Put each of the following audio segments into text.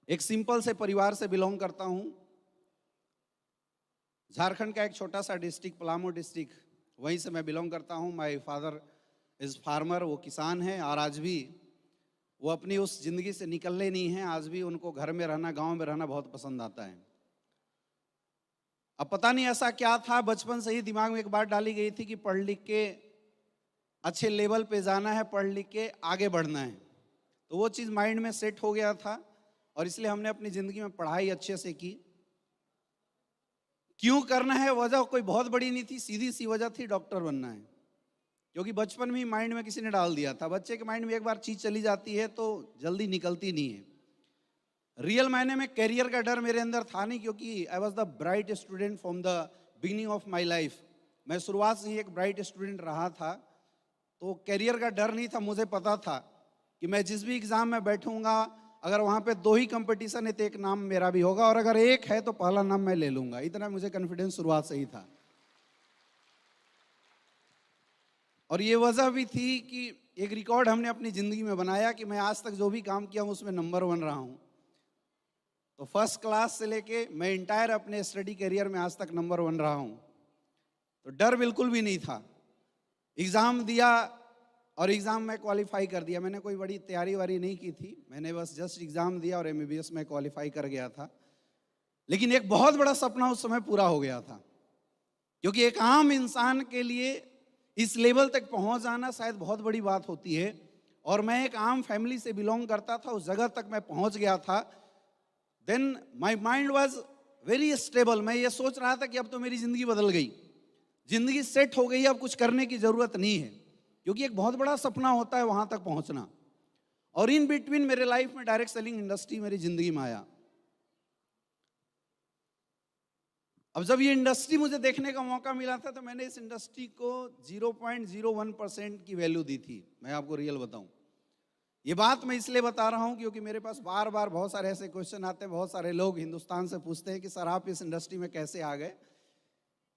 एक सिंपल से परिवार से बिलोंग करता हूँ। झारखंड का एक छोटा सा डिस्ट्रिक्ट पलामू डिस्ट्रिक्ट, वहीं से मैं बिलोंग करता हूँ। माय फादर इज़ फार्मर, वो किसान हैं और आज भी वो अपनी उस ज़िंदगी से निकलने नहीं हैं। आज भी उनको घर में रहना, गांव में रहना बहुत पसंद आता है। अब पता नहीं ऐसा क्या था, बचपन से ही दिमाग में एक बात डाली गई थी कि पढ़ लिख के अच्छे लेवल पे जाना है, पढ़ लिख के आगे बढ़ना है। तो वो चीज़ माइंड में सेट हो गया था और इसलिए हमने अपनी ज़िंदगी में पढ़ाई अच्छे से की। क्यों करना है, वजह कोई बहुत बड़ी नहीं थी, सीधी सी वजह थी डॉक्टर बनना है। क्योंकि बचपन में ही माइंड में किसी ने डाल दिया था। बच्चे के माइंड में एक बार चीज़ चली जाती है तो जल्दी निकलती नहीं है। रियल मायने में करियर का डर मेरे अंदर था नहीं, क्योंकि I was the bright student from the beginning of my life. मैं शुरुआत से ही एक ब्राइट स्टूडेंट रहा था, तो करियर का डर नहीं था। मुझे पता था कि मैं जिस भी एग्ज़ाम में बैठूंगा, अगर वहाँ पे 2 ही कंपटीशन है तो एक नाम मेरा भी होगा, और अगर एक है तो पहला नाम मैं ले लूँगा। इतना मुझे कॉन्फिडेंस शुरुआत से ही था। और ये वजह भी थी कि एक रिकॉर्ड हमने अपनी ज़िंदगी में बनाया कि मैं आज तक जो भी काम किया हूँ उसमें नंबर 1 रहा हूँ। तो फर्स्ट क्लास से लेके मैं इंटायर अपने स्टडी करियर में आज तक नंबर 1 रहा हूँ। तो डर बिल्कुल भी नहीं था। एग्ज़ाम दिया और एग्ज़ाम में क्वालिफाई कर दिया। मैंने कोई बड़ी तैयारी वारी नहीं की थी, मैंने बस जस्ट एग्ज़ाम दिया और MBBS में क्वालिफाई कर गया था। लेकिन एक बहुत बड़ा सपना उस समय पूरा हो गया था, क्योंकि एक आम इंसान के लिए इस लेवल तक पहुंच जाना शायद बहुत बड़ी बात होती है। और मैं एक आम फैमिली से बिलोंग करता था, उस जगह तक मैं पहुंच गया था। Then my mind was very stable. मैं ये सोच रहा था कि अब तो मेरी ज़िंदगी बदल गई, ज़िंदगी सेट हो गई, अब कुछ करने की ज़रूरत नहीं है, क्योंकि एक बहुत बड़ा सपना होता है वहाँ तक पहुँचना। और इन बिटवीन मेरे लाइफ में डायरेक्ट सेलिंग इंडस्ट्री मेरी ज़िंदगी में आया। अब जब ये इंडस्ट्री मुझे देखने का मौका मिला था तो मैंने इस इंडस्ट्री को 0.01% की वैल्यू दी थी। मैं आपको रियल बताऊं, ये बात मैं इसलिए बता रहा हूं क्योंकि मेरे पास बार बार बहुत सारे ऐसे क्वेश्चन आते हैं। बहुत सारे लोग हिंदुस्तान से पूछते हैं कि सर आप इस इंडस्ट्री में कैसे आ गए।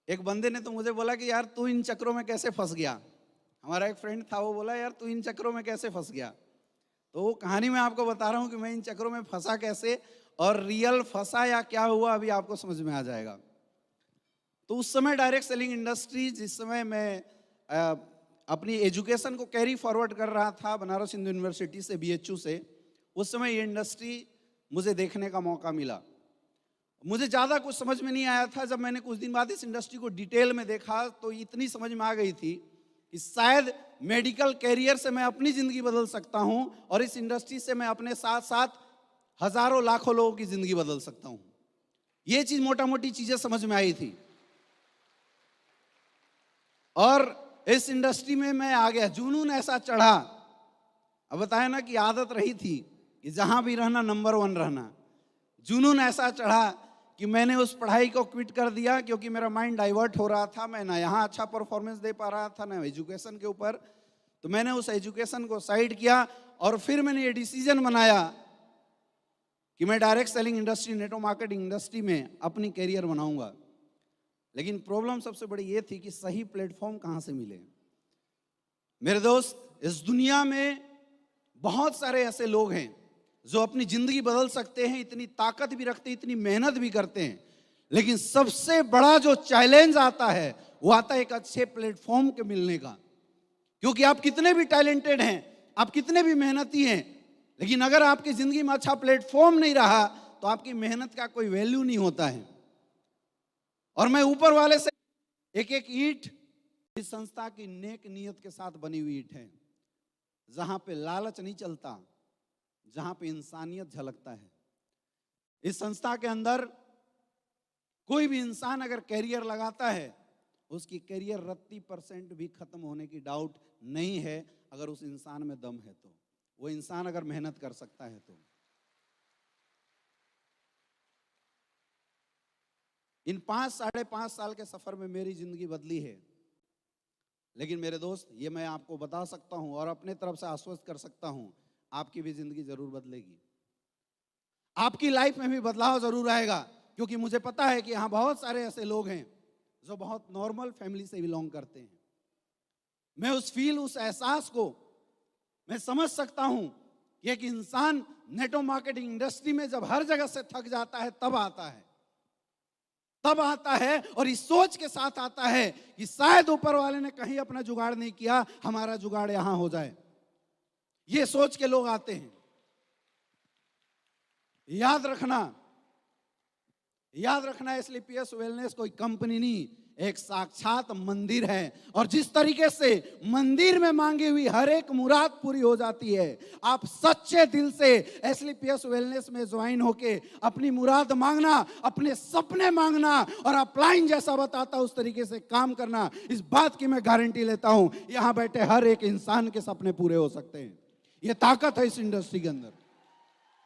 एक बंदे ने तो मुझे बोला कि यार तू इन चक्रों में कैसे फंस गया। हमारा एक फ्रेंड था, वो बोला यार तू इन चक्रों में कैसे फंस गया। तो वो कहानी मैं आपको बता रहा हूँ कि मैं इन चक्रों में फंसा कैसे, और रियल फंसा या क्या हुआ अभी आपको समझ में आ जाएगा। तो उस समय डायरेक्ट सेलिंग इंडस्ट्री, जिस समय मैं अपनी एजुकेशन को कैरी फॉरवर्ड कर रहा था बनारस हिंदू यूनिवर्सिटी से, BHU से, उस समय ये इंडस्ट्री मुझे देखने का मौका मिला। मुझे ज़्यादा कुछ समझ में नहीं आया था। जब मैंने कुछ दिन बाद इस इंडस्ट्री को डिटेल में देखा तो इतनी समझ में आ गई थी कि शायद मेडिकल कैरियर से मैं अपनी ज़िंदगी बदल सकता हूँ, और इस इंडस्ट्री से मैं अपने साथ साथ हज़ारों लाखों लोगों की ज़िंदगी बदल सकता हूँ। ये चीज़ मोटा मोटी चीज़ें समझ में आई थी, और इस इंडस्ट्री में मैं आ गया। जुनून ऐसा चढ़ा, अब बताया ना कि आदत रही थी कि जहां भी रहना नंबर 1 रहना। जुनून ऐसा चढ़ा कि मैंने उस पढ़ाई को क्विट कर दिया, क्योंकि मेरा माइंड डाइवर्ट हो रहा था। मैं ना यहाँ अच्छा परफॉर्मेंस दे पा रहा था, ना एजुकेशन के ऊपर। तो मैंने उस एजुकेशन को साइड किया और फिर मैंने ये डिसीजन बनाया कि मैं direct selling industry, network marketing industry में अपनी कैरियर बनाऊंगा। लेकिन प्रॉब्लम सबसे बड़ी ये थी कि सही प्लेटफॉर्म कहाँ से मिले। मेरे दोस्त, इस दुनिया में बहुत सारे ऐसे लोग हैं जो अपनी जिंदगी बदल सकते हैं, इतनी ताकत भी रखते हैं, इतनी मेहनत भी करते हैं, लेकिन सबसे बड़ा जो चैलेंज आता है वो आता है एक अच्छे प्लेटफॉर्म के मिलने का। क्योंकि आप कितने भी टैलेंटेड हैं, आप कितने भी मेहनती हैं, लेकिन अगर आपकी जिंदगी में अच्छा प्लेटफॉर्म नहीं रहा तो आपकी मेहनत का कोई वैल्यू नहीं होता है। और मैं ऊपर वाले से एक एक ईंट इस संस्था की नेक नियत के साथ बनी हुई ईंट है, जहां पे लालच नहीं चलता, जहां पे इंसानियत झलकता है। इस संस्था के अंदर कोई भी इंसान अगर कैरियर लगाता है, उसकी कैरियर 30% भी खत्म होने की डाउट नहीं है, अगर उस इंसान में दम है तो। वो इंसान अगर मेहनत कर सकता है तो। इन 5-5.5 साल के सफर में मेरी जिंदगी बदली है। लेकिन मेरे दोस्त, ये मैं आपको बता सकता हूं और अपने तरफ से आश्वस्त कर सकता हूं, आपकी भी जिंदगी जरूर बदलेगी। आपकी लाइफ में भी बदलाव जरूर आएगा, क्योंकि मुझे पता है कि यहां बहुत सारे ऐसे लोग हैं जो बहुत नॉर्मल फैमिली से बिलोंग करते हैं। मैं उस एहसास को मैं समझ सकता हूं एक इंसान नेटवर्क मार्केटिंग इंडस्ट्री में जब हर जगह से थक जाता है तब आता है और इस सोच के साथ आता है कि शायद ऊपर वाले ने कहीं अपना जुगाड़ नहीं किया, हमारा जुगाड़ यहां हो जाए। ये सोच के लोग आते हैं। याद रखना एसलीपीएस वेलनेस कोई कंपनी नहीं, एक साक्षात मंदिर है। और जिस तरीके से मंदिर में मांगी हुई हर एक मुराद पूरी हो जाती है, आप सच्चे दिल से एसलीपीएस वेलनेस में ज्वाइन होके अपनी मुराद मांगना, अपने सपने मांगना और अपलाइन जैसा बताता उस तरीके से काम करना, इस बात की मैं गारंटी लेता हूं यहां बैठे हर एक इंसान के सपने पूरे हो सकते हैं। ये ताकत है इस इंडस्ट्री के अंदर,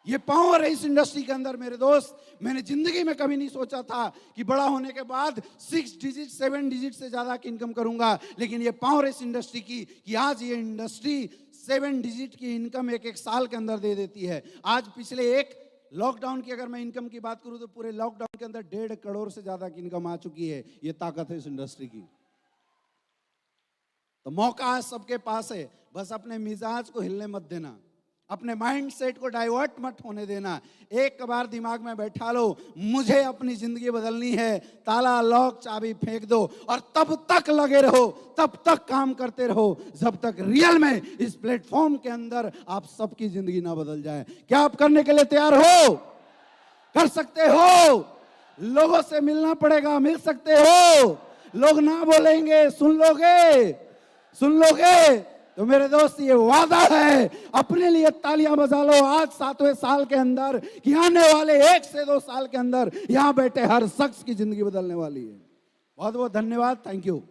ये पावर है इस इंडस्ट्री के अंदर। मेरे दोस्त, मैंने जिंदगी में कभी नहीं सोचा था कि बड़ा होने के बाद 6 डिजिट 7 डिजिट से ज्यादा की इनकम करूंगा, लेकिन ये पावर है इस इंडस्ट्री की कि आज ये इंडस्ट्री 7 डिजिट की इनकम एक साल के अंदर दे देती है। आज पिछले एक लॉकडाउन की अगर मैं इनकम की बात करूं तो पूरे लॉकडाउन के अंदर 1.5 करोड़ से ज्यादा की इनकम आ चुकी है। ये ताकत है इस इंडस्ट्री की। तो मौका आज सबके पास है, बस अपने मिजाज को हिलने मत देना, अपने माइंड सेट को डाइवर्ट मत होने देना। एक बार दिमाग में बैठा लो, मुझे अपनी जिंदगी बदलनी है, ताला लॉक चाबी फेंक दो और तब तक लगे रहो, तब तक काम करते रहो जब तक रियल में इस प्लेटफॉर्म के अंदर आप सबकी जिंदगी ना बदल जाए। क्या आप करने के लिए तैयार हो? कर सकते हो? लोगों से मिलना पड़ेगा, मिल सकते हो? लोग ना बोलेंगे, सुन लोगे? तो मेरे दोस्त, ये वादा है, अपने लिए तालियां बजा लो आज 7वें साल के अंदर कि आने वाले 1 से 2 साल के अंदर यहां बैठे हर शख्स की जिंदगी बदलने वाली है। बहुत बहुत धन्यवाद। Thank you.